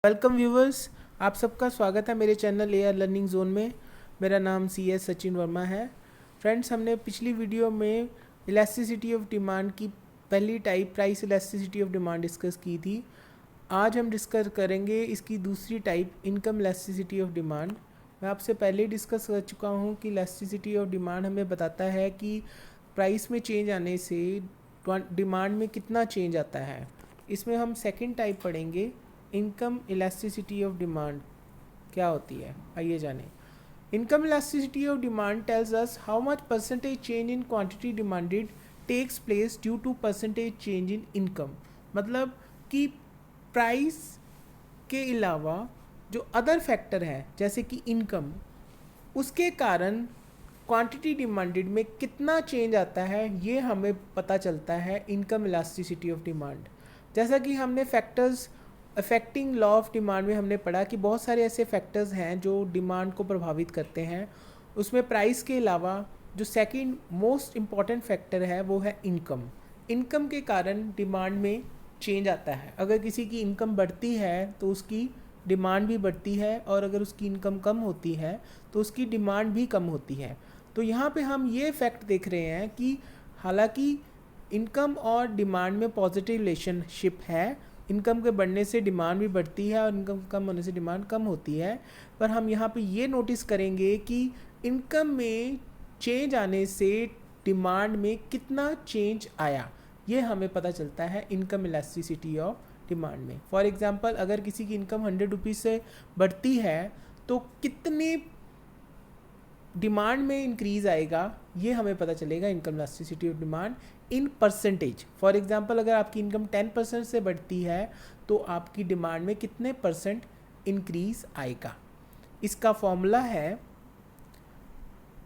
Welcome viewers, आप सबका स्वागत है मेरे चैनल एआर लर्निंग जोन में। मेरा नाम CS सचिन वर्मा है। फ्रेंड्स, हमने पिछली वीडियो में इलास्टिसिटी ऑफ डिमांड की पहली type price elasticity of demand discuss की थी। आज हम डिस्कस करेंगे इसकी दूसरी type income elasticity of demand. मैं आपसे पहले ही डिस्कस कर चुका हूँ कि इलास्टिसिटी ऑफ डिमांड हमें बताता है कि प्राइस में चेंज आने से डिमांड में कितना चेंज आता है। इसमें हम सेकेंड टाइप पढ़ेंगे, इनकम इलास्टिसिटी ऑफ डिमांड क्या होती है। आइए जानें। Income elasticity of demand tells us how much percentage change in quantity demanded takes place due to percentage change in income. मतलब कि प्राइस के अलावा जो अदर फैक्टर है जैसे कि इनकम, उसके कारण क्वांटिटी डिमांडेड में कितना चेंज आता है, ये हमें पता चलता है इनकम इलास्टिसिटी ऑफ डिमांड। जैसा कि हमने factors affecting law of demand में हमने पढ़ा कि बहुत सारे ऐसे फैक्टर्स हैं जो डिमांड को प्रभावित करते हैं। उसमें प्राइस के अलावा जो सेकंड मोस्ट इम्पॉर्टेंट फैक्टर है वो है इनकम। इनकम के कारण डिमांड में चेंज आता है। अगर किसी की इनकम बढ़ती है तो उसकी डिमांड भी बढ़ती है, और अगर उसकी इनकम कम होती है तो उसकी डिमांड भी कम होती है। तो यहाँ पे हम ये फैक्ट देख रहे हैं कि हालांकि इनकम और डिमांड में पॉजिटिव रिलेशनशिप है, इनकम के बढ़ने से डिमांड भी बढ़ती है और इनकम कम होने से डिमांड कम होती है, पर हम यहाँ पे ये नोटिस करेंगे कि इनकम में चेंज आने से डिमांड में कितना चेंज आया, ये हमें पता चलता है इनकम इलास्टिसिटी ऑफ डिमांड में। फॉर एग्जांपल, अगर किसी की इनकम 100 रुपीज़ से बढ़ती है तो कितने डिमांड में इंक्रीज आएगा, ये हमें पता चलेगा income elasticity of demand in percentage. For example, अगर आपकी इनकम 10% से बढ़ती है तो आपकी डिमांड में कितने परसेंट इंक्रीज आएगा। इसका फॉर्मूला है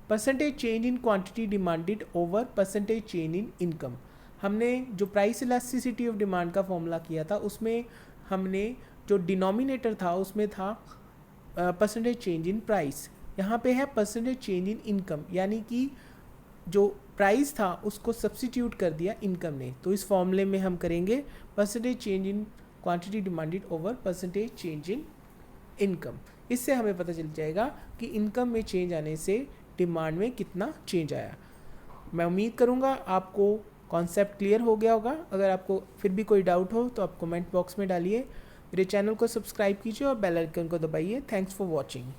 percentage change in quantity demanded over percentage change in income. हमने जो प्राइस इलास्टिसिटी ऑफ डिमांड का फॉर्मूला किया था उसमें हमने जो डिनोमिनेटर था उसमें था परसेंटेज चेंज इन प्राइस। यहाँ पे है परसेंटेज चेंज इन इनकम, यानी कि जो प्राइस था उसको सब्सिट्यूट कर दिया इनकम ने। तो इस फॉर्मूले में हम करेंगे percentage change in quantity demanded over percentage change in income. इससे हमें पता चल जाएगा कि इनकम में चेंज आने से डिमांड में कितना चेंज आया। मैं उम्मीद करूँगा आपको कॉन्सेप्ट क्लियर हो गया होगा। अगर आपको फिर भी कोई डाउट हो तो आप कमेंट बॉक्स में डालिए। मेरे चैनल को सब्सक्राइब कीजिए और बेल आइकन को दबाइए। Thanks for watching.